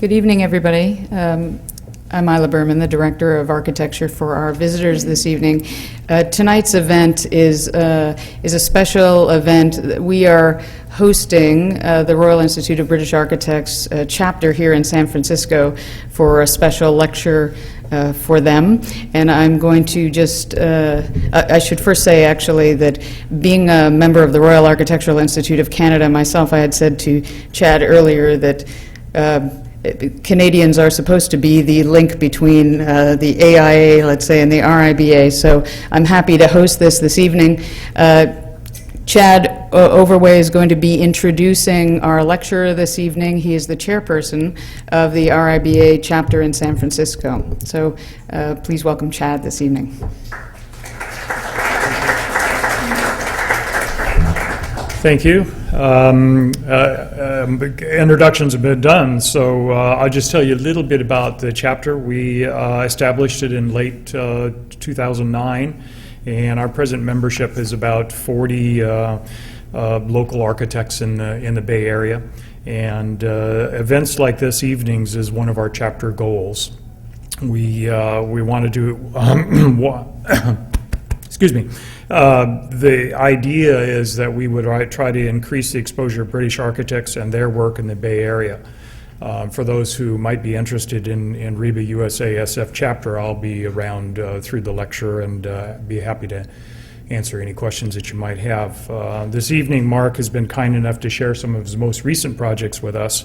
Good evening, everybody. I'm Isla Berman, the Director of Architecture for our visitors this evening. Tonight's event is a special event. We are hosting the Royal Institute of British Architects chapter here in San Francisco for a special lecture for them. And I'm going to just, I should first say actually that being a member of the Royal Architectural Institute of Canada myself, I had said to Chad earlier that Canadians are supposed to be the link between the AIA, let's say, and the RIBA, so I'm happy to host this evening. Chad Overway is going to be introducing our lecturer this evening. He is the chairperson of the RIBA chapter in San Francisco. So please welcome Chad this evening. Thank you. Introductions have been done, so I'll just tell you a little bit about the chapter. We established it in late 2009, and our present membership is about 40 local architects in the Bay Area. And events like this, evenings, is one of our chapter goals. We want to do excuse me. The idea is that we would try to increase the exposure of British architects and their work in the Bay Area. For those who might be interested in RIBA USA SF chapter, I'll be around through the lecture and be happy to answer any questions that you might have. This evening, Mark has been kind enough to share some of his most recent projects with us.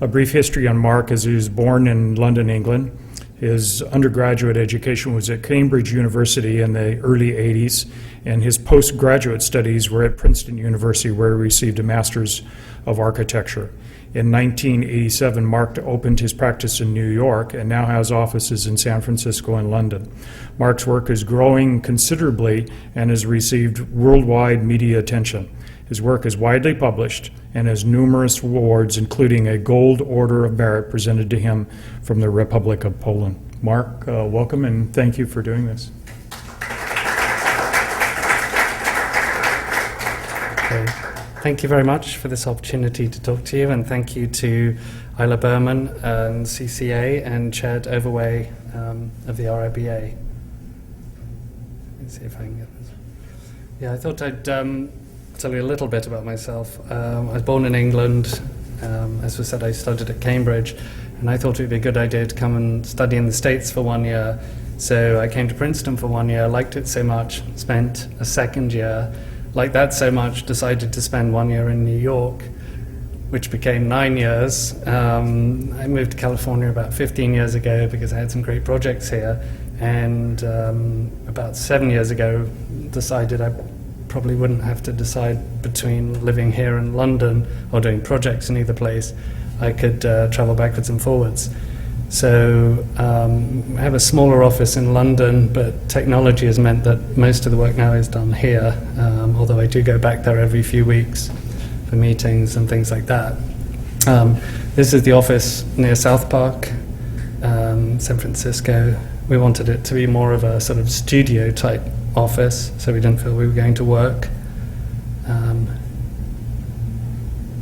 A brief history on Mark, as he was born in London, England. His undergraduate education was at Cambridge University in the early 80s, and his postgraduate studies were at Princeton University, where he received a Master's of Architecture. In 1987, Mark opened his practice in New York and now has offices in San Francisco and London. Mark's work is growing considerably and has received worldwide media attention. His work is widely published and has numerous awards, including a Gold Order of Merit presented to him from the Republic of Poland. Mark, welcome, and thank you for doing this. Okay. Thank you very much for this opportunity to talk to you, and thank you to Isla Berman and CCA and Chad Overway of the RIBA. Let's see if I can get this. Yeah, I thought I'd tell you a little bit about myself. I was born in England. As was said, I studied at Cambridge, and I thought it would be a good idea to come and study in the States for 1 year. So I came to Princeton for 1 year, liked it so much, spent a second year, liked that so much, decided to spend 1 year in New York, which became 9 years. I moved to California about 15 years ago because I had some great projects here, and about 7 years ago decided I probably wouldn't have to decide between living here in London or doing projects in either place. I could travel backwards and forwards. So I have a smaller office in London, but technology has meant that most of the work now is done here, although I do go back there every few weeks for meetings and things like that. This is the office near South Park, San Francisco. We wanted it to be more of a sort of studio type office, so we didn't feel we were going to work.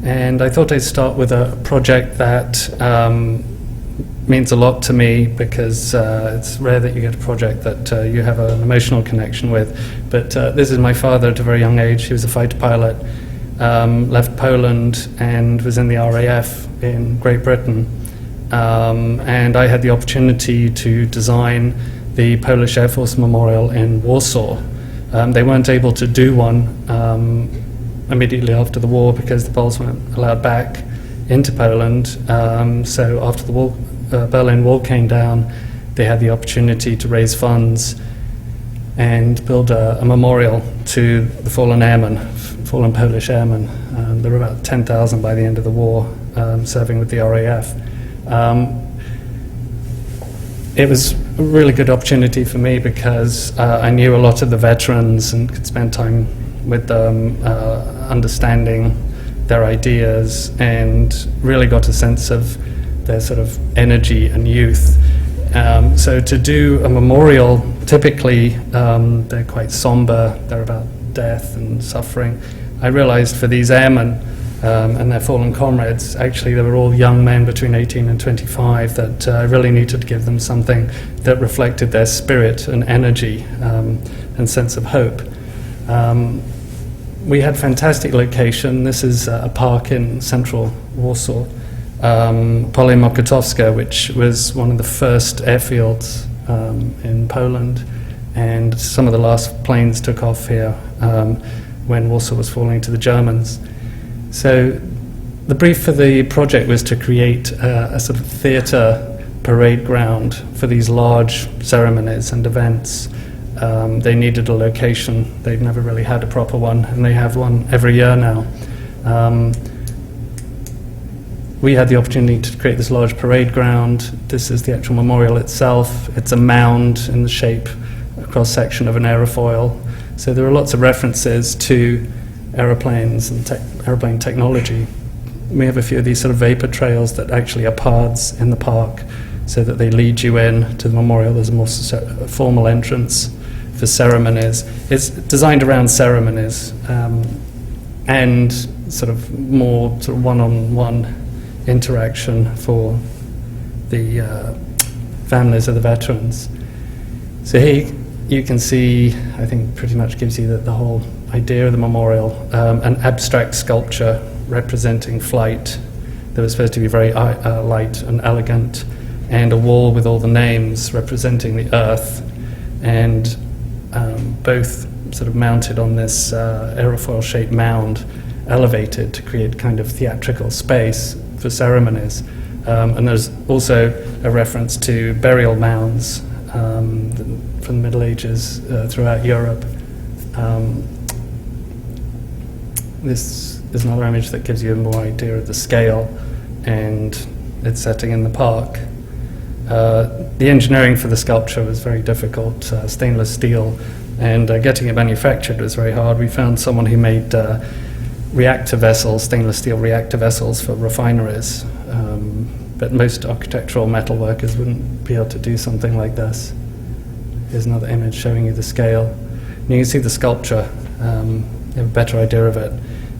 And I thought I'd start with a project that means a lot to me, because it's rare that you get a project that you have an emotional connection with. But this is my father at a very young age. He was a fighter pilot, left Poland and was in the RAF in Great Britain. And I had the opportunity to design the Polish Air Force Memorial in Warsaw. They weren't able to do one immediately after the war because the Poles weren't allowed back into Poland. So after the war, Berlin Wall came down, they had the opportunity to raise funds and build a memorial to the fallen airmen, fallen Polish airmen. There were about 10,000 by the end of the war serving with the RAF. It was a really good opportunity for me because I knew a lot of the veterans and could spend time with them, understanding their ideas, and really got a sense of their sort of energy and youth. So to do a memorial, typically they're quite somber, they're about death and suffering. I realized for these airmen, and their fallen comrades. Actually, they were all young men between 18 and 25 that really needed to give them something that reflected their spirit and energy and sense of hope. We had fantastic location. This is a park in central Warsaw, Pole Mokotowska, which was one of the first airfields in Poland, and some of the last planes took off here when Warsaw was falling to the Germans. So the brief for the project was to create a sort of theatre parade ground for these large ceremonies and events. They needed a location. They'd never really had a proper one, and they have one every year now. We had the opportunity to create this large parade ground. This is the actual memorial itself. It's a mound in the shape, a cross-section of an aerofoil. So there are lots of references to aeroplanes and aeroplane technology. We have a few of these sort of vapor trails that actually are paths in the park, so that they lead you in to the memorial. There's a more formal entrance for ceremonies. It's designed around ceremonies and sort of more sort of one-on-one interaction for the families of the veterans. So here you can see, I think pretty much gives you the whole idea of the memorial, an abstract sculpture representing flight that was supposed to be very light and elegant, and a wall with all the names representing the earth, and both sort of mounted on this aerofoil-shaped mound, elevated to create kind of theatrical space for ceremonies. And there's also a reference to burial mounds from the Middle Ages throughout Europe. This is another image that gives you a more idea of the scale and its setting in the park. The engineering for the sculpture was very difficult, stainless steel, and getting it manufactured was very hard. We found someone who made reactor vessels, stainless steel reactor vessels for refineries, but most architectural metal workers wouldn't be able to do something like this. Here's another image showing you the scale. And you can see the sculpture, you have a better idea of it,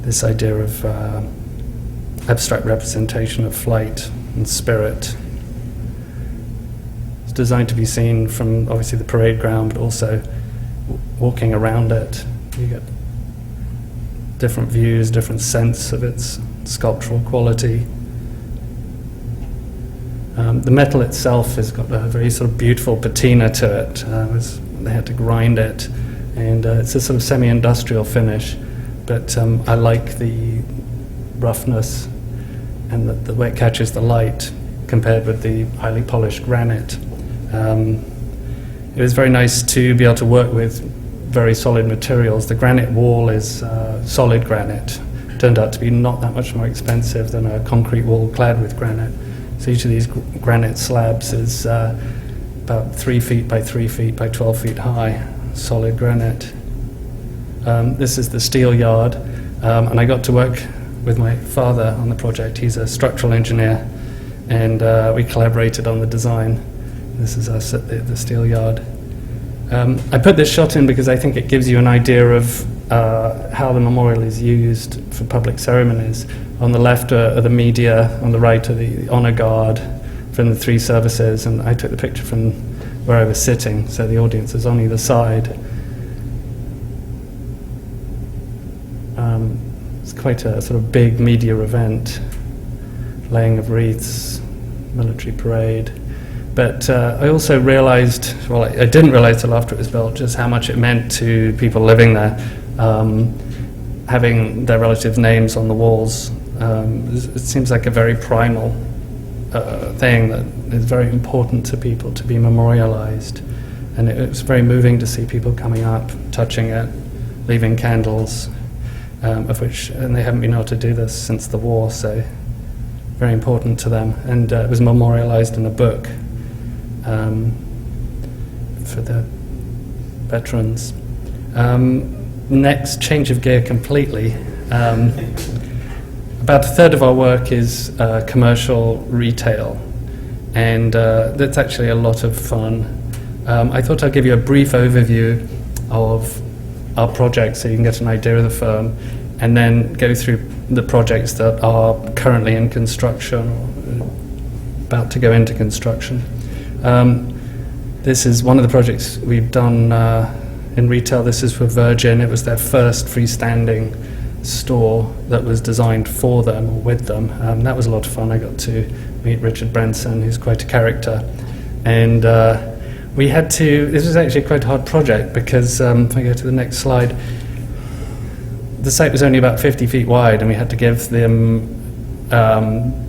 this idea of abstract representation of flight and spirit. It's designed to be seen from obviously the parade ground, but also walking around it. You get different views, different sense of its sculptural quality. The metal itself has got a very sort of beautiful patina to it. They had to grind it, and it's a sort of semi-industrial finish, but I like the roughness and the way it catches the light compared with the highly polished granite. It was very nice to be able to work with very solid materials. The granite wall is solid granite. Turned out to be not that much more expensive than a concrete wall clad with granite. So each of these granite slabs is about 3 feet by 3 feet by 12 feet high, solid granite. This is the steel yard, and I got to work with my father on the project. He's a structural engineer, and we collaborated on the design. This is us at the steel yard. I put this shot in because I think it gives you an idea of how the memorial is used for public ceremonies. On the left are the media, on the right are the honor guard from the three services, and I took the picture from where I was sitting, so the audience is on either side. It's quite a sort of big media event, laying of wreaths, military parade. But I also realized, well, I didn't realize till after it was built, just how much it meant to people living there, having their relatives' names on the walls. It seems like a very primal thing that is very important to people to be memorialized. And it was very moving to see people coming up, touching it, leaving candles, and they haven't been able to do this since the war, so very important to them. And it was memorialized in a book for the veterans. Next, change of gear completely. About a third of our work is commercial retail, and that's actually a lot of fun. I thought I'd give you a brief overview of our project so you can get an idea of the firm. and then go through the projects that are currently in construction or about to go into construction. This is one of the projects we've done in retail. This is for Virgin. It was their first freestanding store that was designed for them or with them. That was a lot of fun. I got to meet Richard Branson, who's quite a character. And we had to, this was actually quite a hard project because, if I go to the next slide, the site was only about 50 feet wide, and we had to give them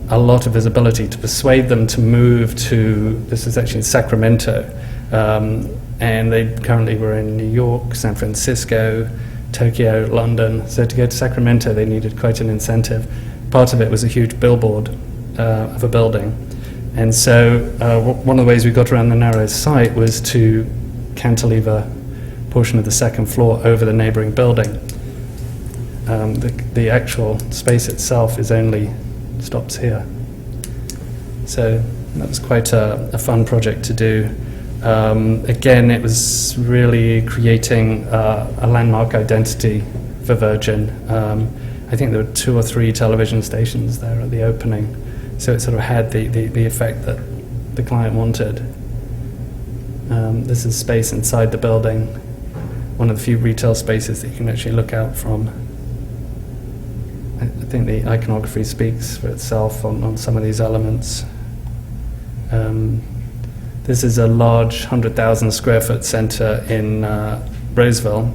a lot of visibility to persuade them to move to, this is actually in Sacramento, and they currently were in New York, San Francisco, Tokyo, London. So to go to Sacramento, they needed quite an incentive. Part of it was a huge billboard of a building. And so one of the ways we got around the narrow site was to cantilever a portion of the second floor over the neighboring building. The actual space itself is only stops here. So that was quite a fun project to do. Again, it was really creating a landmark identity for Virgin. I think there were 2 or 3 television stations there at the opening, so it sort of had the effect that the client wanted. This is space inside the building, one of the few retail spaces that you can actually look out from. I think the iconography speaks for itself on some of these elements. This is a large 100,000 square foot center in Roseville,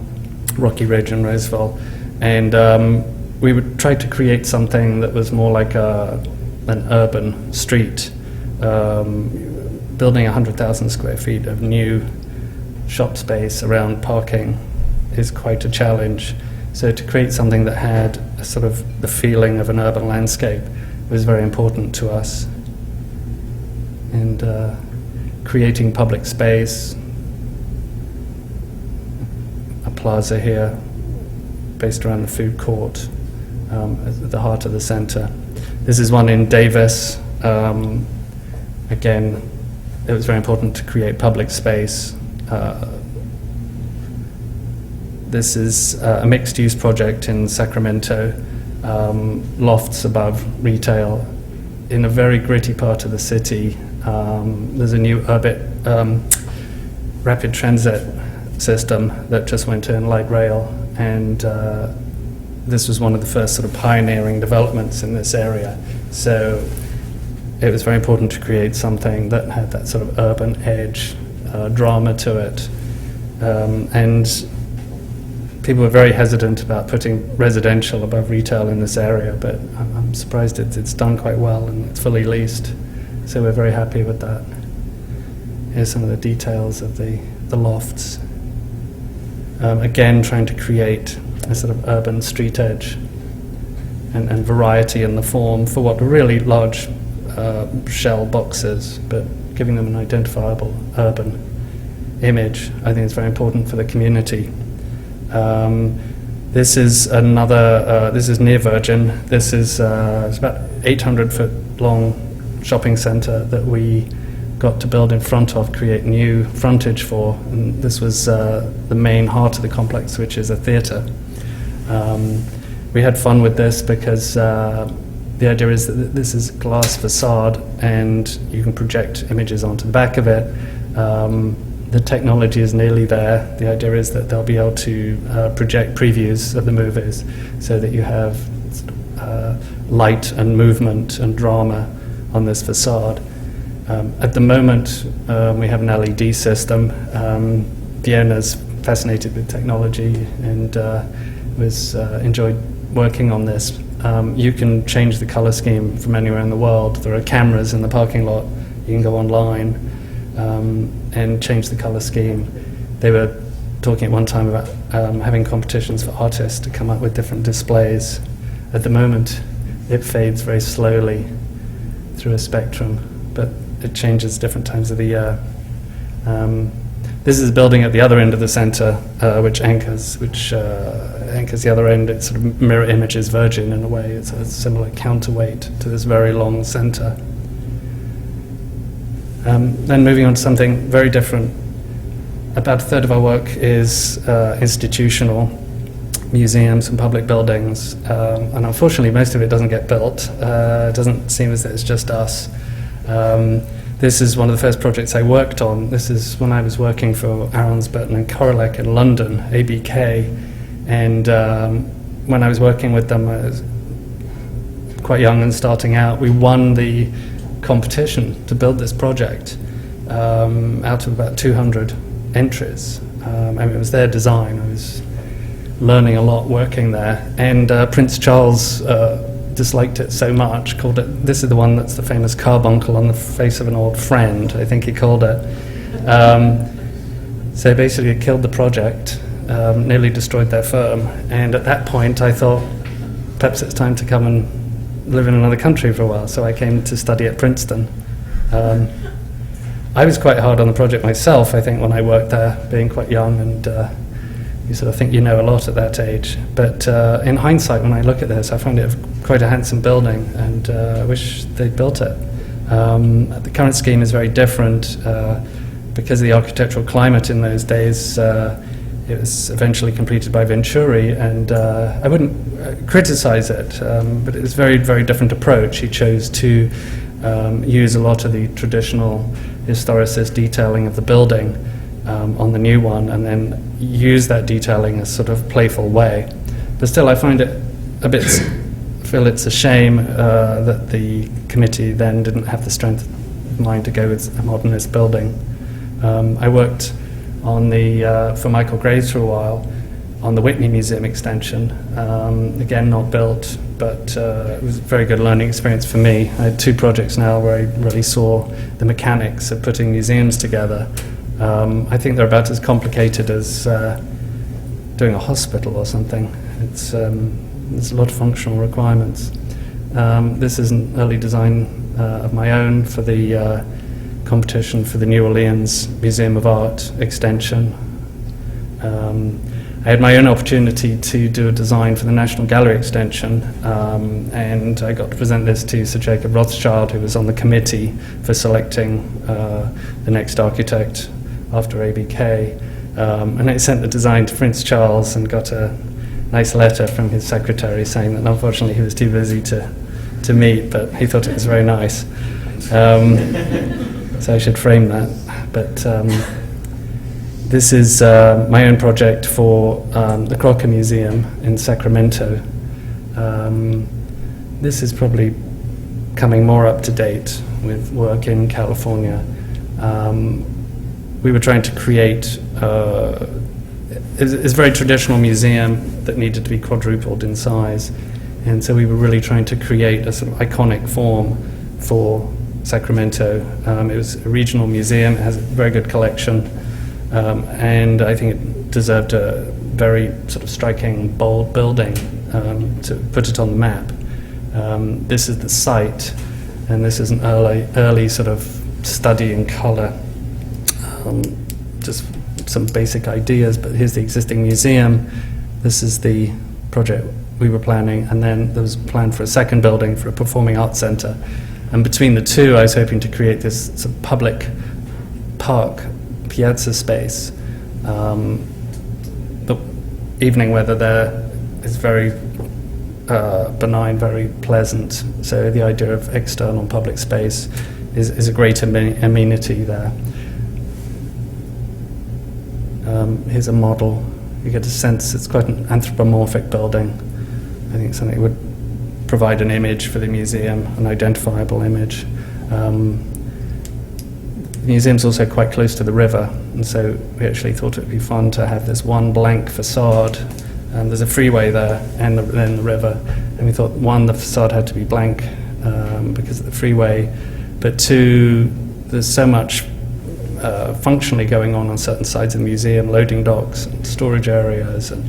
Rocky Ridge in Roseville, and we would try to create something that was more like an urban street, building 100,000 square feet of new shop space around parking is quite a challenge. So to create something that had a sort of the feeling of an urban landscape was very important to us. And creating public space, a plaza here based around the food court at the heart of the center. This is one in Davis. Again, it was very important to create public space. This is a mixed-use project in Sacramento, lofts above retail, in a very gritty part of the city. There's a new rapid transit system that just went in, light rail, and this was one of the first sort of pioneering developments in this area. So it was very important to create something that had that sort of urban edge, drama to it. And people were very hesitant about putting residential above retail in this area, but I'm surprised it's done quite well and it's fully leased. So we're very happy with that. Here's some of the details of the lofts. Again, trying to create a sort of urban street edge and variety in the form for what were really large shell boxes, but giving them an identifiable urban image, I think is very important for the community. This is another, this is near Virgin. This is it's about 800-foot long shopping centre that we got to build in front of, create new frontage for. And this was the main heart of the complex, which is a theatre. We had fun with this because the idea is that this is glass facade and you can project images onto the back of it. The technology is nearly there. The idea is that they'll be able to project previews of the movies so that you have light and movement and drama on this facade. At the moment, we have an LED system. The owner's fascinated with technology and enjoyed working on this. You can change the color scheme from anywhere in the world. There are cameras in the parking lot. You can go online and change the color scheme. They were talking at one time about having competitions for artists to come up with different displays. At the moment, it fades very slowly through a spectrum, but it changes different times of the year. This is a building at the other end of the centre, which anchors the other end. It sort of mirror images Virgin in a way. It's a similar counterweight to this very long centre. Then moving on to something very different. About a third of our work is institutional. museums and public buildings, and unfortunately most of it doesn't get built. It doesn't seem as if it's just us. This is one of the first projects I worked on. This is when I was working for Arons, Burton and Correlec in London, ABK, and when I was working with them, I was quite young and starting out. We won the competition to build this project out of about 200 entries. I mean, it was their design. I was learning a lot working there, and Prince Charles disliked it so much, called it, this is the one that's the famous carbuncle on the face of an old friend, I think he called it. So basically it killed the project, nearly destroyed their firm, and at that point I thought perhaps it's time to come and live in another country for a while, so I came to study at Princeton. I was quite hard on the project myself, I think, when I worked there, being quite young, and you sort of think you know a lot at that age. But in hindsight, when I look at this, I find it quite a handsome building, and I wish they'd built it. The current scheme is very different because of the architectural climate in those days. It was eventually completed by Venturi, and I wouldn't criticize it, but it was a very, very different approach. He chose to use a lot of the traditional historicist detailing of the building on the new one, and then use that detailing as sort of playful way. But still, I find it a bit, feel it's a shame that the committee then didn't have the strength of mind to go with a modernist building. I worked on the, for Michael Graves for a while, on the Whitney Museum extension. Again, not built, but it was a very good learning experience for me. I had 2 projects now where I really saw the mechanics of putting museums together. I think they're about as complicated as doing a hospital or something. It's, there's a lot of functional requirements. This is an early design of my own for the competition for the New Orleans Museum of Art extension. I had my own opportunity to do a design for the National Gallery extension, and I got to present this to Sir Jacob Rothschild, who was on the committee for selecting the next architect after ABK. And I sent the design to Prince Charles and got a nice letter from his secretary saying that unfortunately he was too busy to meet, but he thought it was very nice. So I should frame that. But this is my own project for the Crocker Museum in Sacramento. This is probably coming more up to date with work in California. We were trying to create it's a very traditional museum that needed to be quadrupled in size, and so we were really trying to create a sort of iconic form for Sacramento. It was a regional museum, it has a very good collection, and I think it deserved a very sort of striking, bold building to put it on the map. This is the site, and this is an early sort of study in colour. Just some basic ideas, but here's the existing museum. This is the project we were planning, and then there was a plan for a second building for a performing arts centre. And between the two, I was hoping to create this sort of public park, piazza space. The evening weather there is very benign, very pleasant. So the idea of external public space is a great amenity there. Here's a model. You get a sense it's quite an anthropomorphic building. I think something would provide an image for the museum, an identifiable image. The museum's also quite close to the river, and so we actually thought it would be fun to have this one blank facade. There's a freeway there and then the river, and we thought, one, the facade had to be blank because of the freeway, but two, there's so much functionally going on certain sides of the museum, loading docks and storage areas, and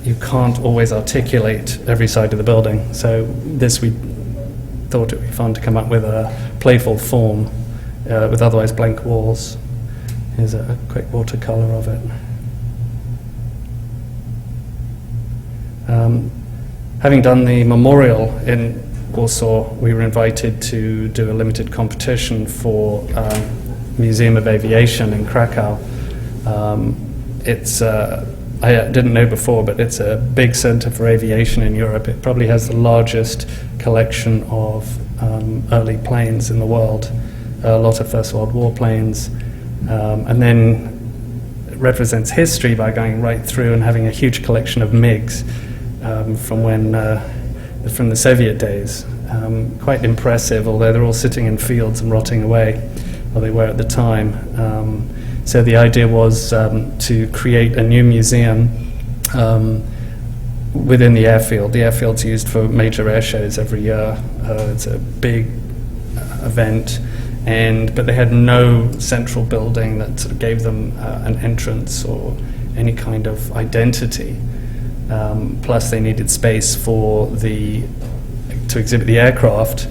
you can't always articulate every side of the building. So this, we thought it would be fun to come up with a playful form with otherwise blank walls. Here's a quick watercolour of it. Having done the memorial in Warsaw, we were invited to do a limited competition for Museum of Aviation in Krakow. It's I didn't know before, but it's a big center for aviation in Europe. It probably has the largest collection of early planes in the world, a lot of First World War planes, and then it represents history by going right through and having a huge collection of MiGs from the Soviet days. Quite impressive, although they're all sitting in fields and rotting away, or they were at the time. So the idea was to create a new museum within the airfield. The airfield's used for major air shows every year. It's a big event, but they had no central building that sort of gave them an entrance or any kind of identity. Plus, they needed space to exhibit the aircraft,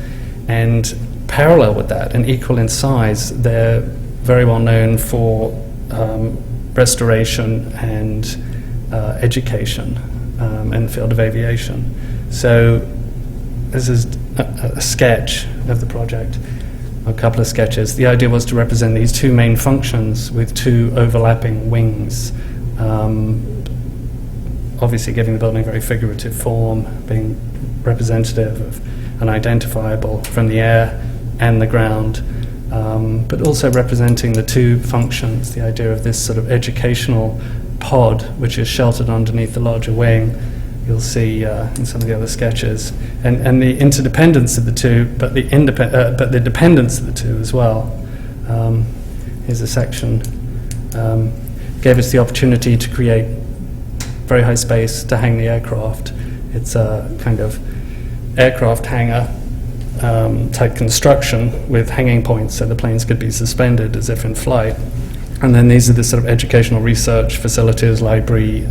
and parallel with that, and equal in size, they're very well known for restoration and education in the field of aviation. So this is a sketch of the project, a couple of sketches. The idea was to represent these two main functions with two overlapping wings, obviously giving the building a very figurative form, being representative of and identifiable from the air and the ground, but also representing the two functions, the idea of this sort of educational pod which is sheltered underneath the larger wing. You'll see in some of the other sketches, and the interdependence of the two, but the dependence of the two as well. Here's a section. Gave us the opportunity to create very high space to hang the aircraft. It's a kind of aircraft hangar type construction with hanging points so the planes could be suspended as if in flight. And then these are the sort of educational research facilities, library,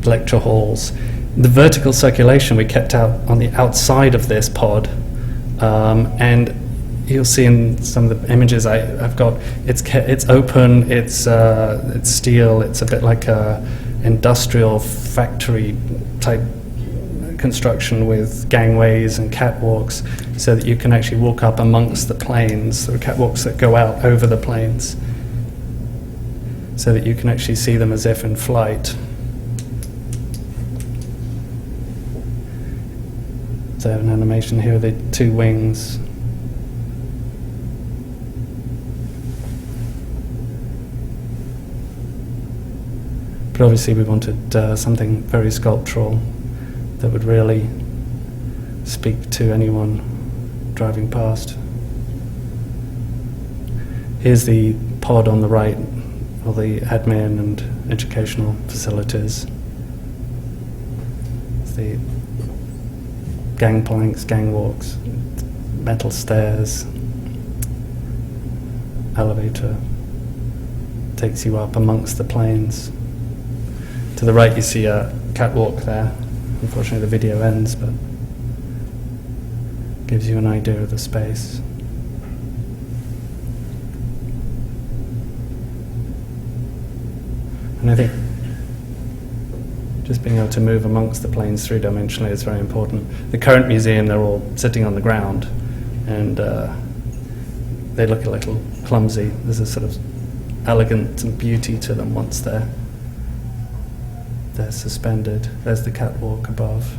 lecture halls. The vertical circulation we kept out on the outside of this pod, and you'll see in some of the images I've got, it's open, it's steel, it's a bit like a industrial factory type construction with gangways and catwalks, so that you can actually walk up amongst the planes. There are catwalks that go out over the planes, so that you can actually see them as if in flight. So an animation here, the two wings. But obviously we wanted something very sculptural that would really speak to anyone driving past. Here's the pod on the right, all the admin and educational facilities. The gangplanks, gangwalks, metal stairs, elevator takes you up amongst the planes. To the right you see a catwalk there. Unfortunately the video ends, but gives you an idea of the space. And I think just being able to move amongst the planes three-dimensionally is very important. The current museum, they're all sitting on the ground, and they look a little clumsy. There's a sort of elegance and beauty to them once they're suspended. There's the catwalk above.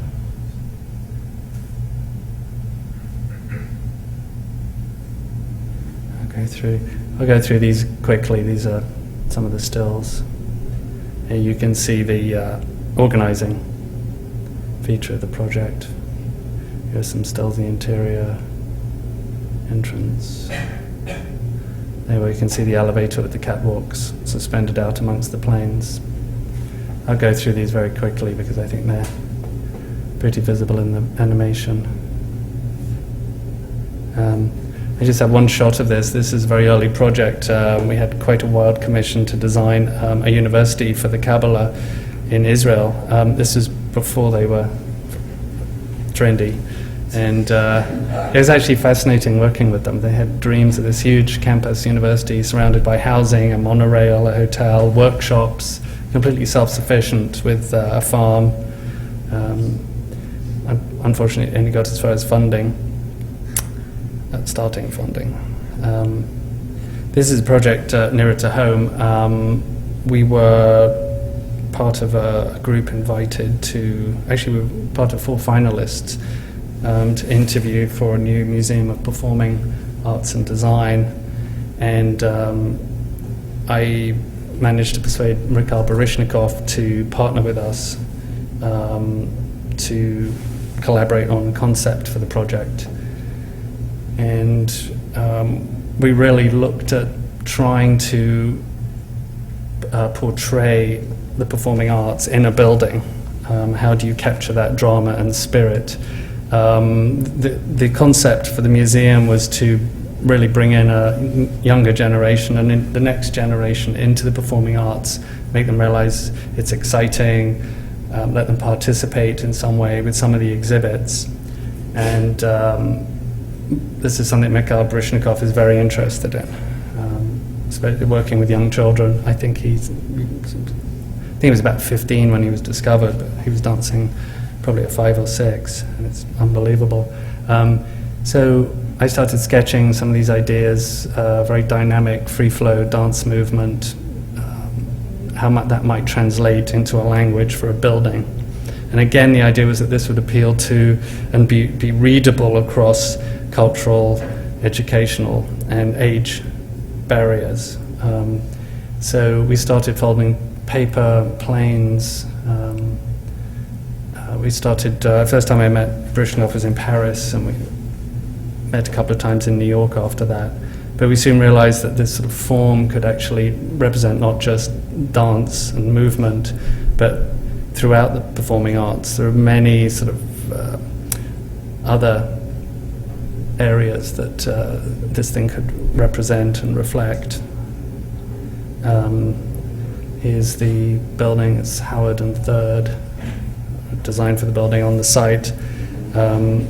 I'll go through these quickly. These are some of the stills. Here you can see the organizing feature of the project. Here's some stills in the interior entrance. There you can see the elevator with the catwalks suspended out amongst the planes. I'll go through these very quickly because I think they're pretty visible in the animation. I just have one shot of this. This is a very early project. We had quite a wild commission to design a university for the Kabbalah in Israel. This is before they were trendy. And it was actually fascinating working with them. They had dreams of this huge campus university surrounded by housing, a monorail, a hotel, workshops, completely self-sufficient with a farm. Unfortunately, it only got as far as funding, starting funding. This is a project nearer to home. we were part of a group invited to, actually we were part of 4 finalists to interview for a new Museum of Performing Arts and Design, and I managed to persuade Mikhail Baryshnikov to partner with us to collaborate on a concept for the project. And we really looked at trying to portray the performing arts in a building. How do you capture that drama and spirit? The concept for the museum was to really bring in a younger generation and the next generation into the performing arts, make them realize it's exciting, let them participate in some way with some of the exhibits. And this is something Mikhail Baryshnikov is very interested in, especially working with young children. I think he was about 15 when he was discovered, but he was dancing probably at 5 or 6, and it's unbelievable. So I started sketching some of these ideas, very dynamic, free-flow dance movement, how that might translate into a language for a building. And again, the idea was that this would appeal to and be readable across cultural, educational, and age barriers. So we started folding paper, planes. We started, first time I met Baryshnikov was in Paris, and we met a couple of times in New York after that. But we soon realized that this sort of form could actually represent not just dance and movement, but throughout the performing arts, there are many sort of other areas that this thing could represent and reflect. Here's the building, it's Howard and Third, designed for the building on the site. And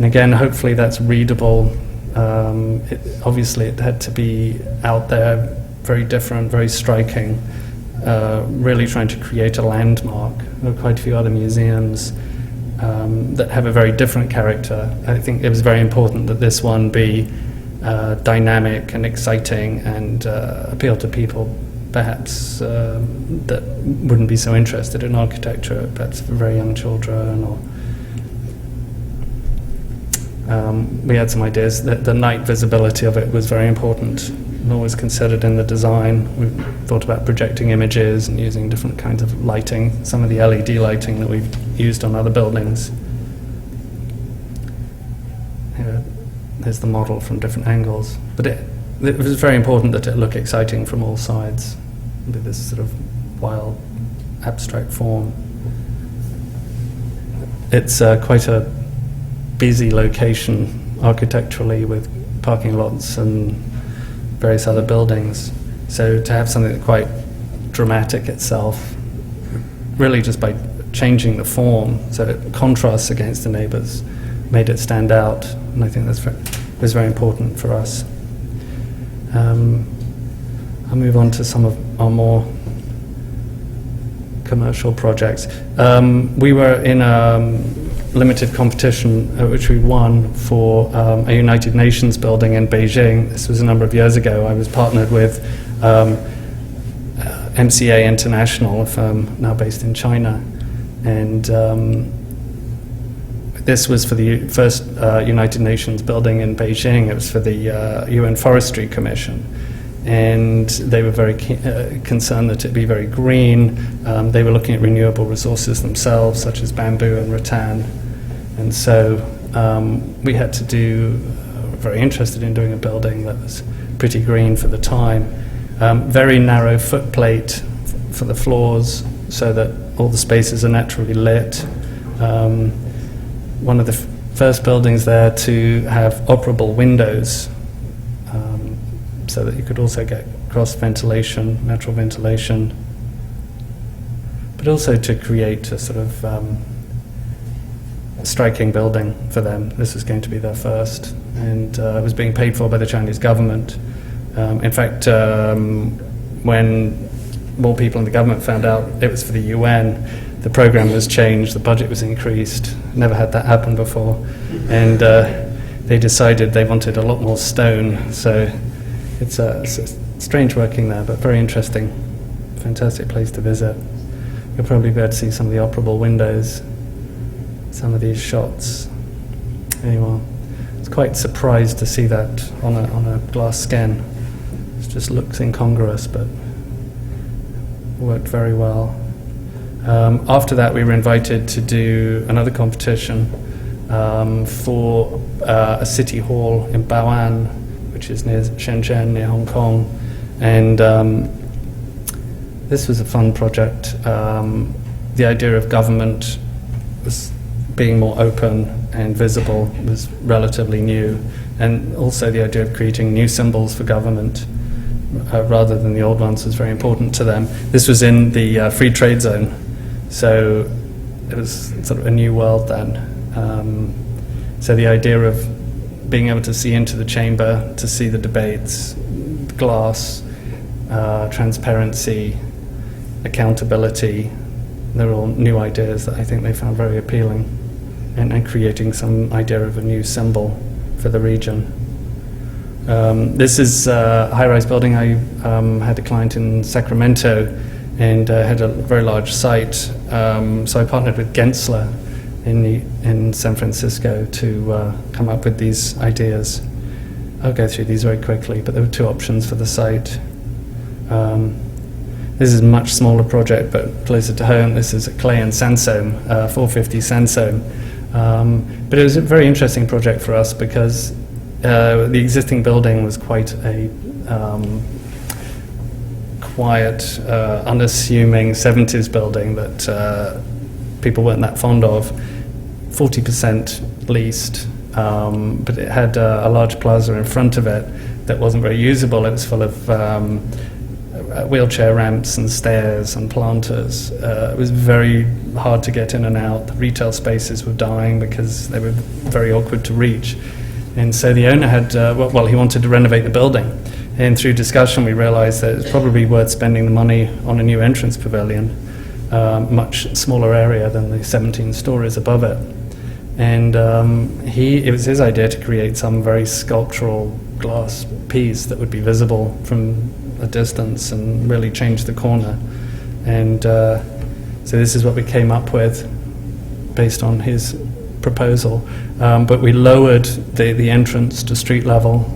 again, hopefully that's readable. Obviously it had to be out there, very different, very striking, really trying to create a landmark. There are quite a few other museums that have a very different character. I think it was very important that this one be dynamic and exciting and appeal to people perhaps that wouldn't be so interested in architecture, perhaps for very young children. Or we had some ideas that the night visibility of it was very important and always considered in the design. We thought about projecting images and using different kinds of lighting, some of the LED lighting that we've used on other buildings. Here, there's the model from different angles. But it was very important that it look exciting from all sides, with this sort of wild, abstract form. It's quite a busy location architecturally, with parking lots and various other buildings. So to have something that's quite dramatic itself, really just by changing the form so it contrasts against the neighbours, made it stand out. And I think that's was very important for us. I'll move on to some of our more commercial projects. We were in a limited competition which we won for a United Nations building in Beijing. This was a number of years ago. I was partnered with MCA International, a firm now based in China, and this was for the first United Nations building in Beijing. It was for the UN Forestry Commission, and they were very concerned that it be very green. They were looking at renewable resources themselves, such as bamboo and rattan, and so we had to do, very interested in doing a building that was pretty green for the time. Very narrow footplate for the floors so that all the spaces are naturally lit. One of the first buildings there to have operable windows, so that you could also get cross ventilation, natural ventilation, but also to create a sort of striking building for them. This was going to be their first, and it was being paid for by the Chinese government. In fact, when more people in the government found out it was for the UN, the program was changed, the budget was increased. Never had that happen before. And they decided they wanted a lot more stone. So it's strange working there, but very interesting. fantastic place to visit. You'll probably be able to see some of the operable windows, some of these shots. Anyway, I was quite surprised to see that on a glass scan. It just looks incongruous, but worked very well. After that, we were invited to do another competition for a city hall in Bao'an, which is near Shenzhen, near Hong Kong. And this was a fun project. The idea of government was being more open and visible was relatively new, and also the idea of creating new symbols for government rather than the old ones was very important to them. This was in the free trade zone, so it was sort of a new world then. So the idea of being able to see into the chamber, to see the debates, glass, transparency, accountability, they're all new ideas that I think they found very appealing, and creating some idea of a new symbol for the region. This is a high-rise building. I had a client in Sacramento and had a very large site, so I partnered with Gensler in San Francisco to come up with these ideas. I'll go through these very quickly, but there were two options for the site. This is a much smaller project, but closer to home. This is a clay and sandstone, 450 sandstone. But it was a very interesting project for us because the existing building was quite a quiet, unassuming 70s building that people weren't that fond of. 40% leased, but it had a large plaza in front of it that wasn't very usable. It was full of wheelchair ramps and stairs and planters. It was very hard to get in and out. The retail spaces were dying because they were very awkward to reach. And so the owner had, he wanted to renovate the building. And through discussion, we realized that it's probably worth spending the money on a new entrance pavilion, much smaller area than the 17 stories above it. And it was his idea to create some very sculptural glass piece that would be visible from a distance and really change the corner. And so this is what we came up with based on his proposal. But we lowered the entrance to street level,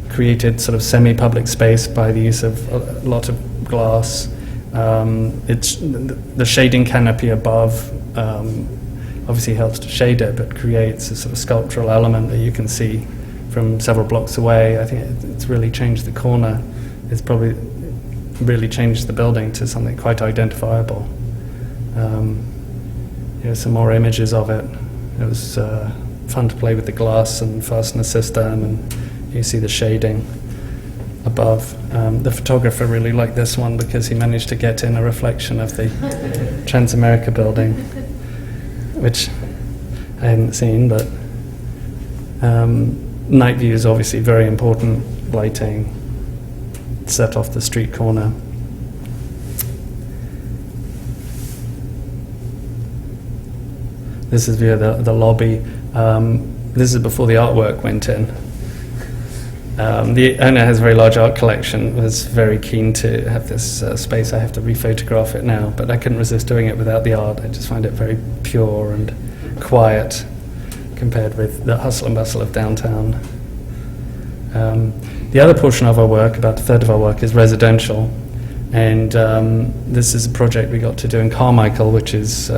created sort of semi-public space by the use of a lot of glass. It's the shading canopy above obviously helps to shade it, but creates a sort of sculptural element that you can see from several blocks away. I think it's really changed the corner. It's probably really changed the building to something quite identifiable. Here's some more images of it. It was fun to play with the glass and fastener system, and you see the shading above. The photographer really liked this one because he managed to get in a reflection of the Transamerica building, which I hadn't seen, but night view is obviously very important. Lighting, set off the street corner. This is view of the lobby. This is before the artwork went in. The owner has a very large art collection, was very keen to have this space. I have to rephotograph it now, but I couldn't resist doing it without the art. I just find it very pure and quiet compared with the hustle and bustle of downtown. The other portion of our work, about a third of our work, is residential. And this is a project we got to do in Carmichael, which is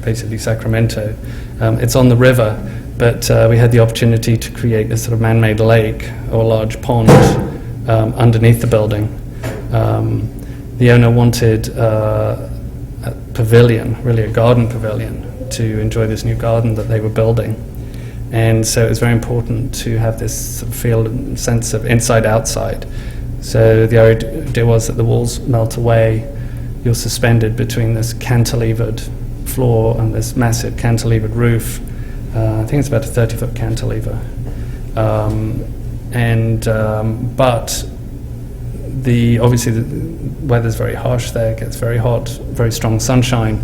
basically Sacramento. It's on the river, but we had the opportunity to create a sort of man-made lake or large pond underneath the building. The owner wanted a pavilion, really a garden pavilion, to enjoy this new garden that they were building. And so it was very important to have this sort of feel and sense of inside-outside. So the idea was that the walls melt away, you're suspended between this cantilevered floor and this massive cantilevered roof. I think it's about a 30-foot cantilever. But obviously the weather's very harsh there, it gets very hot, very strong sunshine.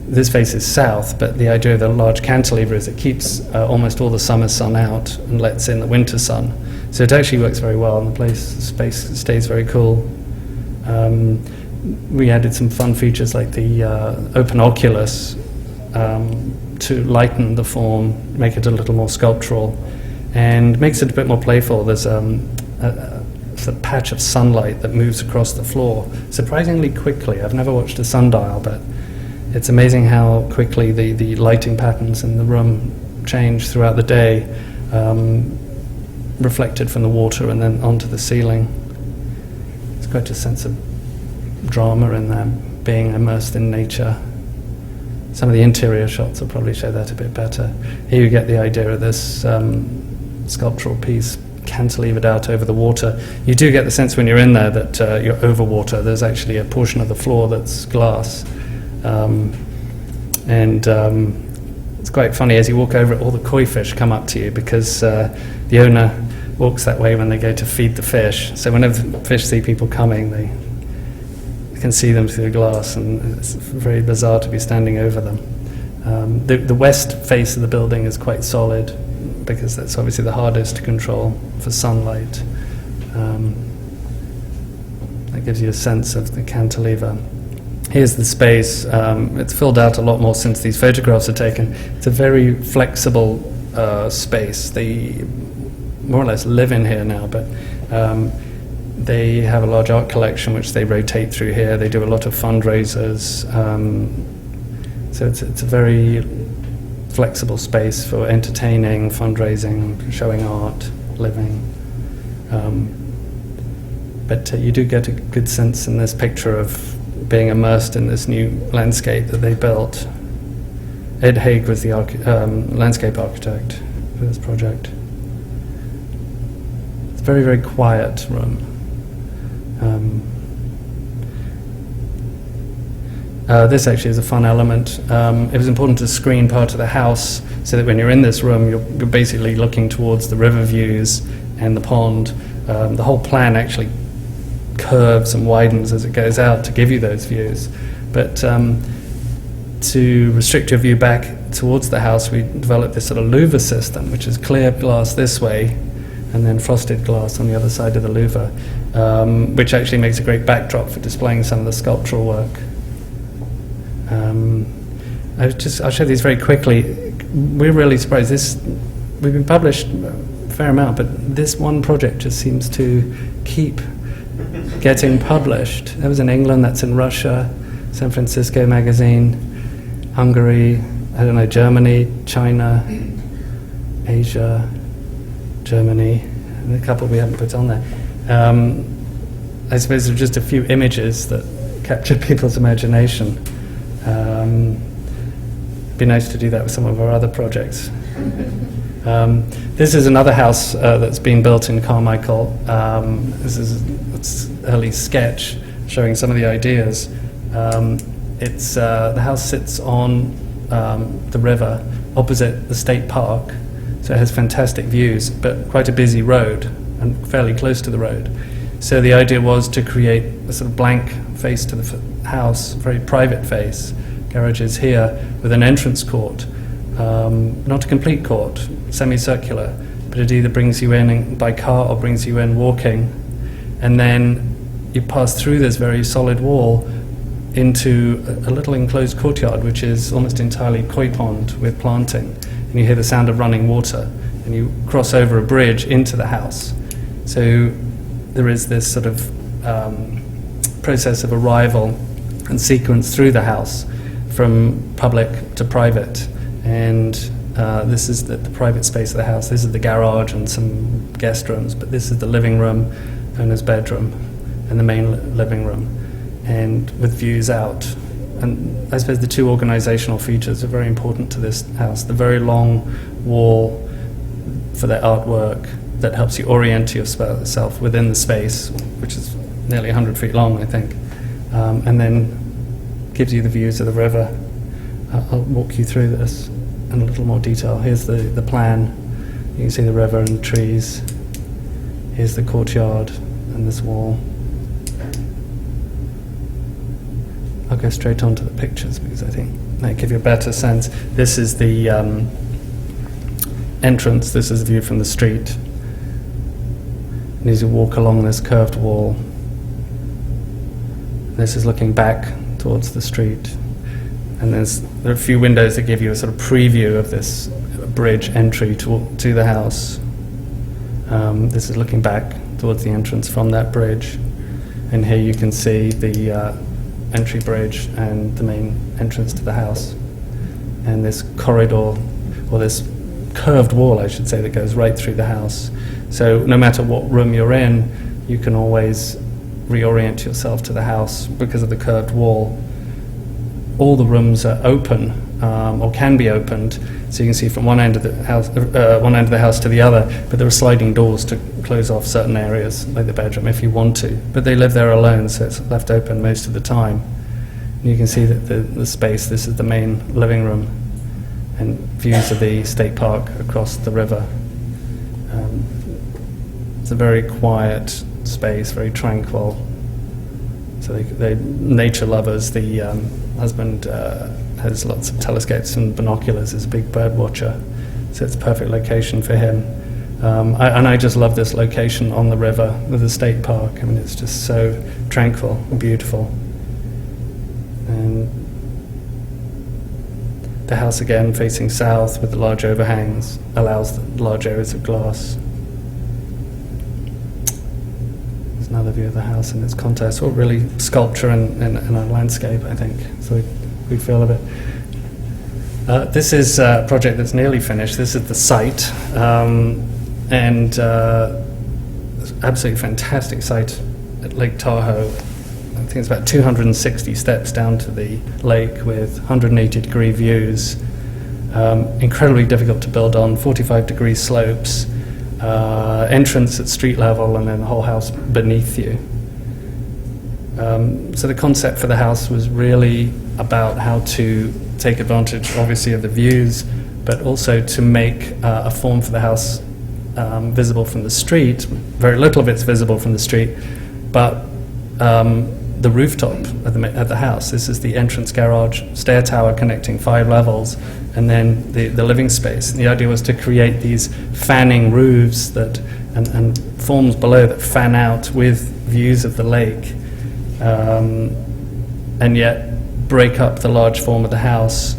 This faces south, but the idea of the large cantilever is it keeps almost all the summer sun out and lets in the winter sun. So it actually works very well, and the space stays very cool. We added some fun features like the open oculus to lighten the form, make it a little more sculptural, and makes it a bit more playful. There's a patch of sunlight that moves across the floor surprisingly quickly. I've never watched a sundial, but it's amazing how quickly the lighting patterns in the room change throughout the day, reflected from the water and then onto the ceiling. There's quite a sense of drama in there, being immersed in nature. Some of the interior shots will probably show that a bit better. Here you get the idea of this sculptural piece cantilevered out over the water. You do get the sense when you're in there that you're over water. There's actually a portion of the floor that's glass. It's quite funny, as you walk over it, all the koi fish come up to you because the owner walks that way when they go to feed the fish. So whenever the fish see people coming, they can see them through the glass, and it's very bizarre to be standing over them. The west face of the building is quite solid because that's obviously the hardest to control for sunlight. That gives you a sense of the cantilever. Here's the space. It's filled out a lot more since these photographs are taken. It's a very flexible space. They more or less live in here now, but they have a large art collection which they rotate through here. They do a lot of fundraisers. So it's a very flexible space for entertaining, fundraising, showing art, living. But you do get a good sense in this picture of being immersed in this new landscape that they built. Ed Haig was the landscape architect for this project. It's a very, very quiet room. This actually is a fun element. It was important to screen part of the house so that when you're in this room, you're basically looking towards the river views and the pond. The whole plan actually curves and widens as it goes out to give you those views. But to restrict your view back towards the house, we developed this sort of louver system, which is clear glass this way and then frosted glass on the other side of the louver, which actually makes a great backdrop for displaying some of the sculptural work. I'll show these very quickly. We're really surprised. We've been published a fair amount, but this one project just seems to keep getting published. That was in England, that's in Russia, San Francisco magazine, Hungary, Germany, China, Asia, Germany, and a couple we haven't put on there. I suppose there are just a few images that captured people's imagination. It'd be nice to do that with some of our other projects. This is another house that's been built in Carmichael. This is an early sketch showing some of the ideas. The house sits on the river opposite the state park, so it has fantastic views, but quite a busy road and fairly close to the road. So the idea was to create a sort of blank face to the house, very private face. Garage is here with an entrance court. Not a complete court, semicircular, but it either brings you in by car or brings you in walking. And then you pass through this very solid wall into a little enclosed courtyard, which is almost entirely koi pond with planting. And you hear the sound of running water. And you cross over a bridge into the house. So there is this sort of process of arrival and sequence through the house from public to private. And this is the private space of the house. This is the garage and some guest rooms, but this is the living room, owner's bedroom, and the main living room, and with views out. And I suppose the two organizational features are very important to this house. The very long wall for the artwork that helps you orient yourself within the space, which is nearly 100 feet long, I think, and then gives you the views of the river. I'll walk you through this in a little more detail. Here's the plan. You can see the river and the trees. Here's the courtyard and this wall. I'll go straight on to the pictures because I think they give you a better sense. This is the entrance. This is the view from the street. And as you walk along this curved wall, This is looking back towards the street. And there are a few windows that give you a sort of preview of this bridge entry to the house. This is looking back towards the entrance from that bridge. And here you can see the entry bridge and the main entrance to the house. And this corridor, or this curved wall, I should say, that goes right through the house. So no matter what room you're in, you can always reorient yourself to the house because of the curved wall. All the rooms are open, or can be opened, so you can see from one end of the house to the other. But there are sliding doors to close off certain areas, like the bedroom, if you want to. But they live there alone, so it's left open most of the time. And you can see that the space. This is the main living room, and views of the state park across the river. It's a very quiet space, very tranquil. So they nature lovers. The husband has lots of telescopes and binoculars. He's a big bird watcher, so it's a perfect location for him. And I just love this location on the river with the state park. I mean, it's just so tranquil and beautiful. And the house again facing south with the large overhangs allows the large areas of glass. There's another view of the house and its context, or really sculpture and a landscape, I think. So we feel of it. This is a project that's nearly finished. This is the site, and absolutely fantastic site at Lake Tahoe. I think it's about 260 steps down to the lake with 180-degree views. Incredibly difficult to build on, 45-degree slopes, entrance at street level, and then the whole house beneath you. So the concept for the house was really about how to take advantage, obviously, of the views, but also to make a form for the house visible from the street. Very little of it's visible from the street, but the rooftop at the house. This is the entrance garage, stair tower connecting 5 levels, and then the living space. And the idea was to create these fanning roofs and forms below that fan out with views of the lake, and yet break up the large form of the house,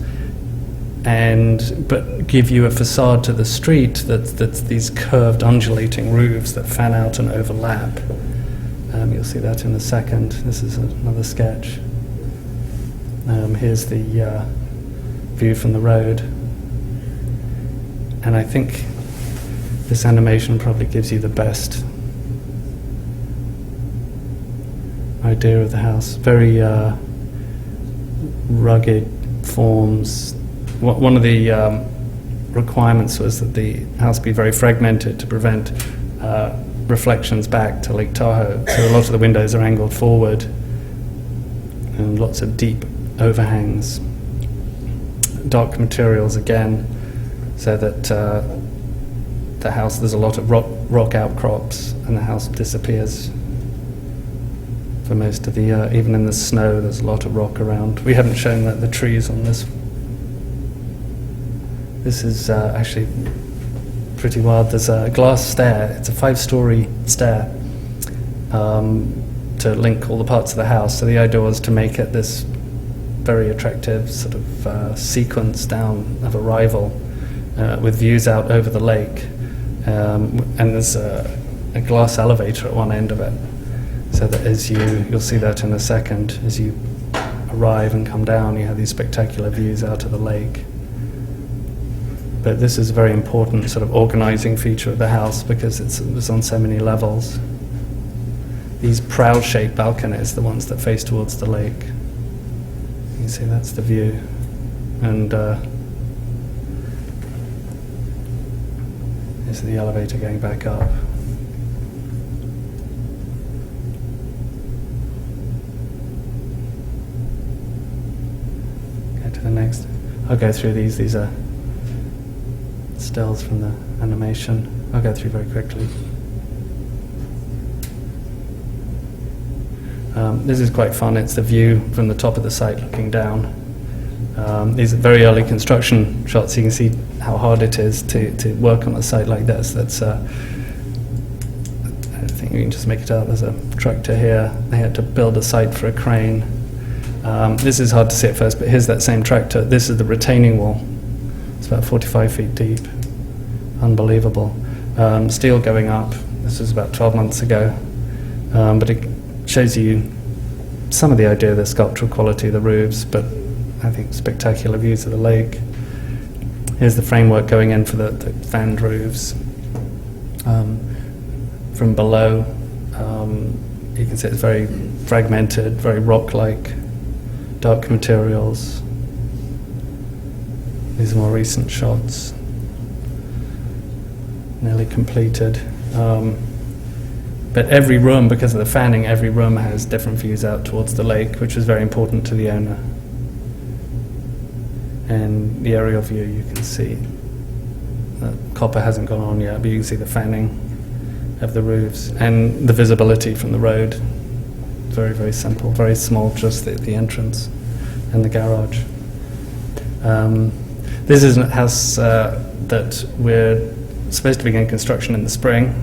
but give you a facade to the street that's these curved, undulating roofs that fan out and overlap. You'll see that in a second. This is another sketch. Here's the view from the road. And I think this animation probably gives you the best idea of the house. Very rugged forms. One of the requirements was that the house be very fragmented to prevent reflections back to Lake Tahoe. So a lot of the windows are angled forward, and lots of deep overhangs. Dark materials again, so that the house, there's a lot of rock outcrops, and the house disappears for most of the year. Even in the snow, there's a lot of rock around. We haven't shown the trees on this. This is actually pretty wild. There's a glass stair. It's a 5-story stair to link all the parts of the house. So the idea was to make it this very attractive sort of sequence down of arrival with views out over the lake. And there's a glass elevator at one end of it. So that you'll see that in a second, as you arrive and come down, you have these spectacular views out of the lake. But this is a very important sort of organizing feature of the house because it's on so many levels. These prow-shaped balconies, the ones that face towards the lake. You can see that's the view. And this is the elevator going back up. Go to the next. I'll go through these. These are stills from the animation. I'll go through very quickly. This is quite fun. It's the view from the top of the site looking down. These are very early construction shots. You can see how hard it is to work on a site like this. That's I think You can just make it out. There's a tractor here. They had to build a site for a crane. This is hard to see at first, but here's that same tractor. This is the retaining wall. It's about 45 feet deep. Unbelievable. Steel going up. This was about 12 months ago. But it shows you some of the idea of the sculptural quality of the roofs, but I think spectacular views of the lake. Here's the framework going in for the fanned roofs. From below, you can see it's very fragmented, very rock-like, dark materials. These are more recent shots. Nearly completed. But every room, because of the fanning, every room has different views out towards the lake, which was very important to the owner. And the aerial view, you can see the copper hasn't gone on yet, but you can see the fanning of the roofs and the visibility from the road. Very, very simple, very small, just the entrance and the garage. This is a house that we're supposed to begin construction in the spring.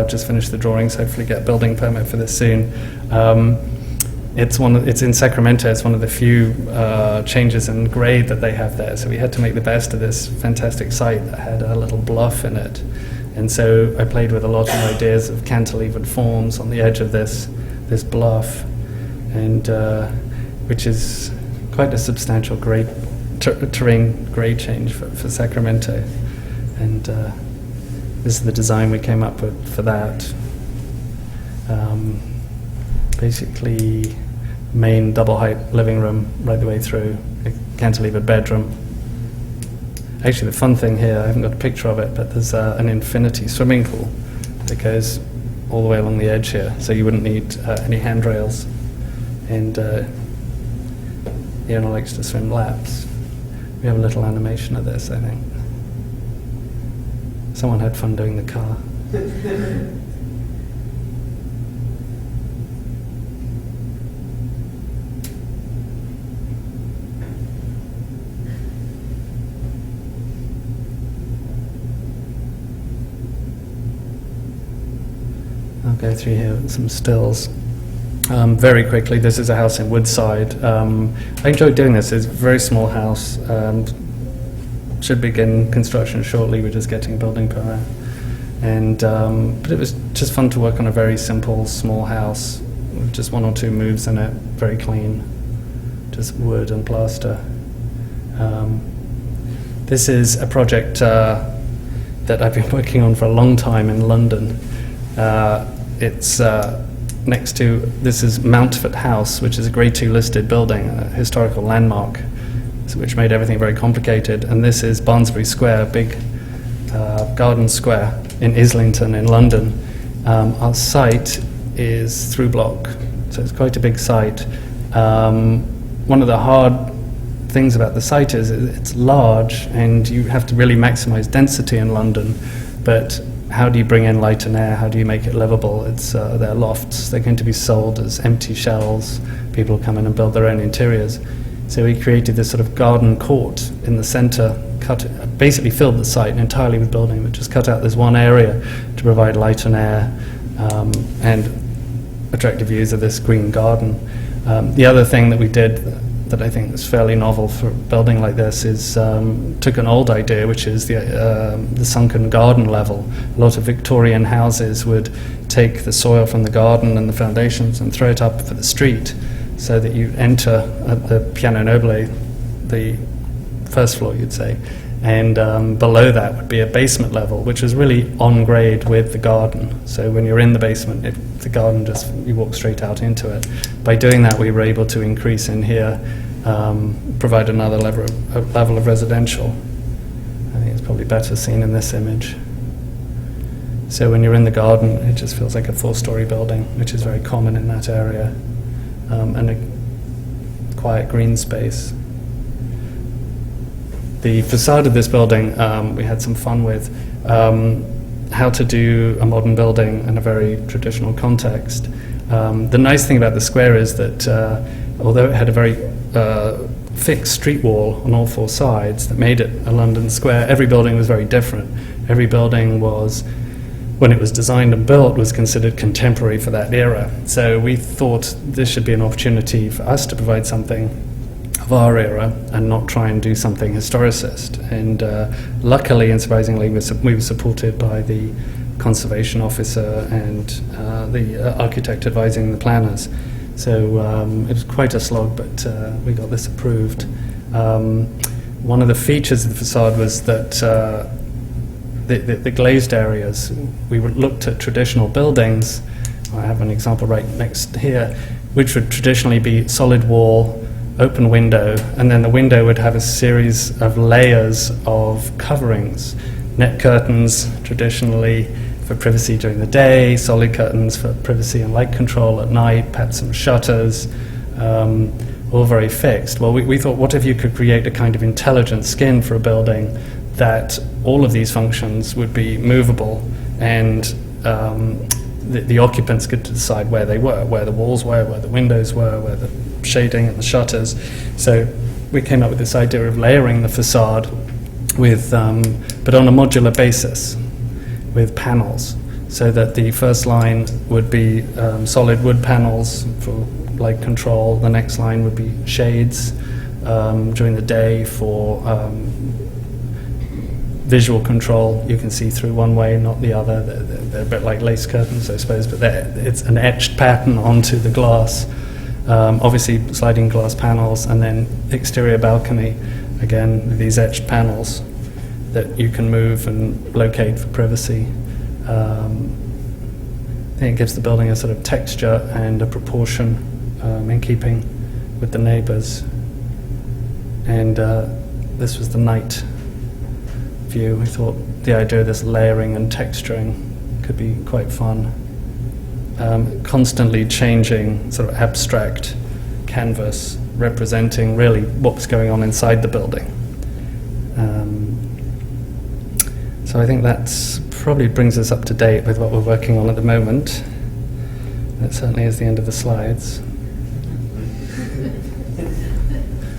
Just finished the drawings, hopefully get a building permit for this soon. It's in Sacramento. It's one of the few changes in grade that they have there. So we had to make the best of this fantastic site that had a little bluff in it. And so I played with a lot of ideas of cantilevered forms on the edge of this bluff, and which is quite a substantial grade terrain grade change for Sacramento. And this is the design we came up with for that. Basically, main double height living room right the way through, a cantilevered bedroom. Actually, the fun thing here, I haven't got a picture of it, but there's an infinity swimming pool that goes all the way along the edge here, so you wouldn't need any handrails. And the owner likes to swim laps. We have a little animation of this, I think. Someone had fun doing the car. I'll go through here with some stills. Very quickly, this is a house in Woodside. I enjoyed doing this. It's a very small house. Should begin construction shortly. We're just getting a building permit. And but it was just fun to work on a very simple, small house with just one or two moves in it, very clean, just wood and plaster. This is a project that I've been working on for a long time in London. It's next to, this is Mountford House, which is a Grade 2 listed building, a historical landmark, which made everything very complicated. And this is Barnsbury Square, big garden square in Islington in London. Our site is through block, so it's quite a big site. One of the hard things about the site is it's large and you have to really maximize density in London, but how do you bring in light and air? How do you make it livable? They're lofts. They're going to be sold as empty shells. People come in and build their own interiors. So we created this sort of garden court in the center, basically filled the site entirely with building, but just cut out this one area to provide light and air and attractive views of this green garden. The other thing that we did that I think is fairly novel for a building like this is took an old idea, which is the sunken garden level. A lot of Victorian houses would take the soil from the garden and the foundations and throw it up for the street, so that you enter at the piano nobile, the first floor, you'd say, and below that would be a basement level, which was really on grade with the garden. So when you're in the basement, the garden you walk straight out into it. By doing that, we were able to increase in here, provide another level of residential. I think it's probably better seen in this image. So when you're in the garden, it just feels like a 4-story building, which is very common in that area, and a quiet green space. The facade of this building, we had some fun with how to do a modern building in a very traditional context. The nice thing about the square is that although it had a very fixed street wall on all 4 sides that made it a London square, every building was very different. Every building was when it was designed and built, was considered contemporary for that era. So we thought this should be an opportunity for us to provide something of our era and not try and do something historicist. And luckily and surprisingly, we were supported by the conservation officer and the architect advising the planners. So it was quite a slog, but we got this approved. One of the features of the facade was that the glazed areas, we looked at traditional buildings. I have an example right next here, which would traditionally be solid wall, open window, and then the window would have a series of layers of coverings. Net curtains, traditionally for privacy during the day, solid curtains for privacy and light control at night, perhaps some shutters, all very fixed. Well, we thought, what if you could create a kind of intelligent skin for a building that all of these functions would be movable, and the occupants could decide where they were, where the walls were, where the windows were, where the shading and the shutters. So we came up with this idea of layering the facade with, but on a modular basis, with panels, so that the first line would be solid wood panels for light control. The next line would be shades during the day for visual control. You can see through one way, not the other. They're a bit like lace curtains, I suppose, but it's an etched pattern onto the glass. Obviously sliding glass panels, and then exterior balcony, again with these etched panels that you can move and locate for privacy. I think it gives the building a sort of texture and a proportion in keeping with the neighbours. And this was the night view. We thought the idea of this layering and texturing could be quite fun. Constantly changing sort of abstract canvas representing really what was going on inside the building. So I think that's probably brings us up to date with what we're working on at the moment. That certainly is the end of the slides.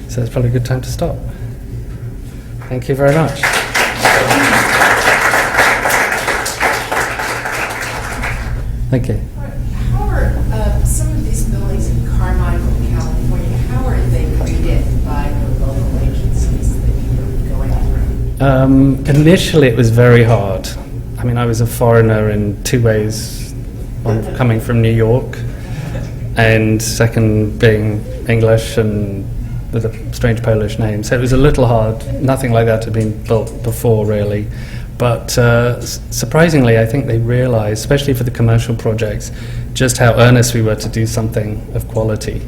So it's probably a good time to stop. Thank you very much. Thank you. How are some of these buildings in Carmichael, California, how are they greeted by the local agencies that you're going through? Initially it was very hard. I mean, I was a foreigner in two ways. One, coming from New York, and second, being English and with a strange Polish name. So it was a little hard. Nothing like that had been built before, really. But surprisingly, I think they realized, especially for the commercial projects, just how earnest we were to do something of quality,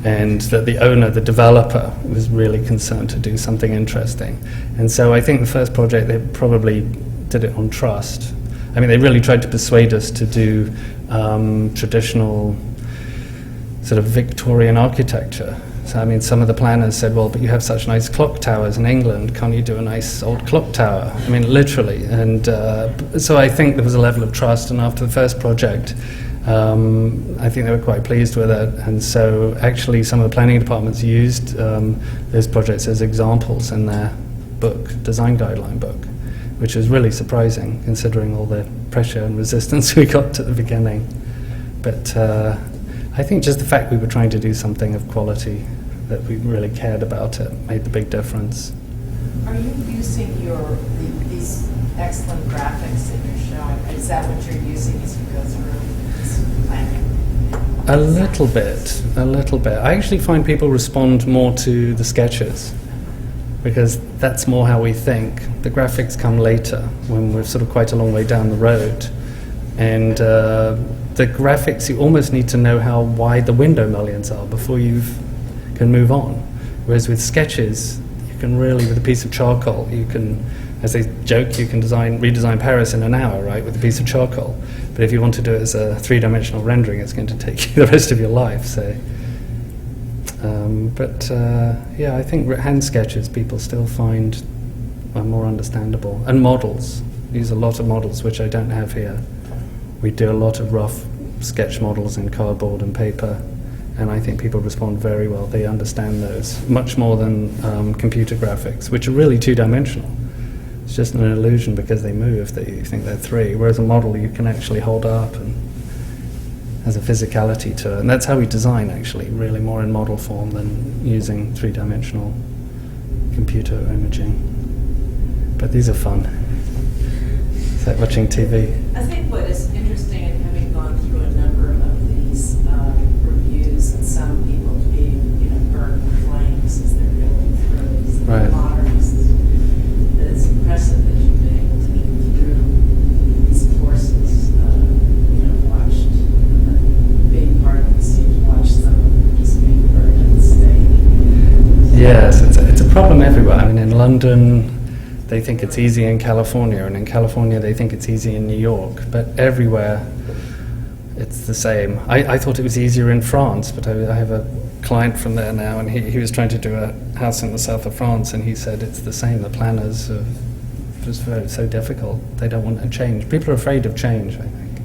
and that the owner, the developer, was really concerned to do something interesting. And so I think the first project, they probably did it on trust. I mean, they really tried to persuade us to do traditional sort of Victorian architecture. So, I mean, some of the planners said, well, but you have such nice clock towers in England, can't you do a nice old clock tower? I mean, literally. And so I think there was a level of trust, and after the first project, I think they were quite pleased with it. And so actually some of the planning departments used those projects as examples in their book, design guideline book, which is really surprising considering all the pressure and resistance we got at the beginning. But I think just the fact we were trying to do something of quality, that we really cared about it, made the big difference. Are you using these excellent graphics that you're showing? Is that what you're using as you go through this planning? A little bit. I actually find people respond more to the sketches, because that's more how we think. The graphics come later, when we're sort of quite a long way down the road. And the graphics, you almost need to know how wide the window mullions are before you can move on. Whereas with sketches, you can really, with a piece of charcoal, you can, as they joke, you can redesign Paris in an hour, right, with a piece of charcoal. But if you want to do it as a three-dimensional rendering, it's going to take you the rest of your life. So, yeah, I think hand sketches people still find are more understandable. And models. Use a lot of models, which I don't have here. We do a lot of rough sketch models in cardboard and paper, and I think people respond very well. They understand those much more than computer graphics, which are really two-dimensional. It's just an illusion because they move that you think they're 3, whereas a model you can actually hold up and has a physicality to it. And that's how we design, actually, really more in model form than using 3-dimensional computer imaging. But these are fun. It's like watching TV. I think what is interesting in having gone through a number of these reviews and some people being, burned in flames as they're going through these Right. modernists, it's impressive that you've been able to get through these courses. Watched a big part of this. You've watched some of them just being burned at the stake. Yes, it's a problem everywhere. I mean, in London, they think it's easy in California, and in California, they think it's easy in New York. But everywhere, it's the same. I thought it was easier in France, but I have a client from there now, and he was trying to do a house in the south of France, and he said it's the same. The planners are just so difficult. They don't want to change. People are afraid of change, I think.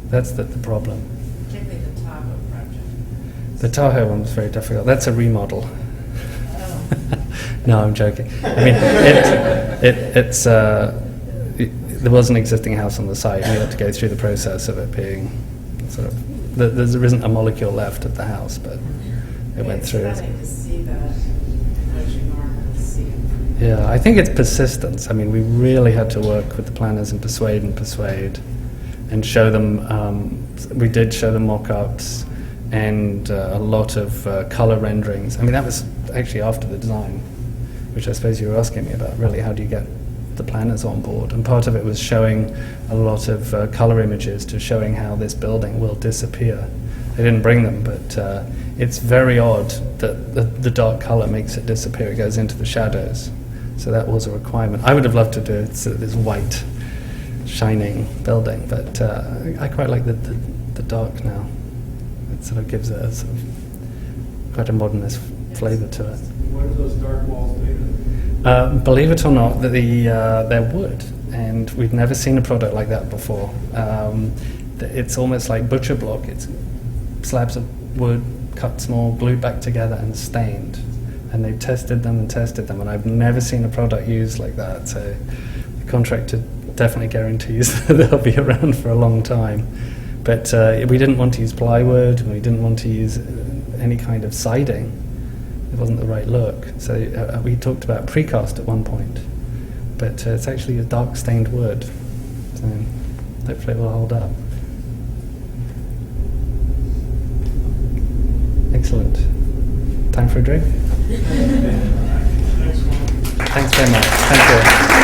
That's the problem. Particularly the Tahoe project. The Tahoe one was very difficult. That's a remodel. Oh. No, I'm joking. I mean, there was an existing house on the site. We had to go through the process of it being sort of, there isn't a molecule left at the house, but it went through. It's stunning to see that. It's normal to see it. Yeah, I think it's persistence. I mean, we really had to work with the planners and persuade, and show them. We did show them mock-ups and a lot of color renderings. I mean, that was actually after the design, which I suppose you were asking me about. Really, how do you get the planners on board? And part of it was showing a lot of color images to showing how this building will disappear. They didn't bring them, but it's very odd that the dark color makes it disappear. It goes into the shadows. So that was a requirement. I would have loved to do it, this white, shining building, but I quite like the dark now. It sort of gives it a sort of quite a modernist flavour to it. What are those dark walls made of? Believe it or not, they're wood, and we've never seen a product like that before. It's almost like butcher block. It's slabs of wood cut small, glued back together, and stained. And they've tested them, and I've never seen a product used like that. So the contractor definitely guarantees that they'll be around for a long time. But we didn't want to use plywood, and we didn't want to use any kind of siding. It wasn't the right look. So we talked about precast at one point, but it's actually a dark stained wood. So hopefully it will hold up. Excellent. Time for a drink? Thanks very much. Thank you.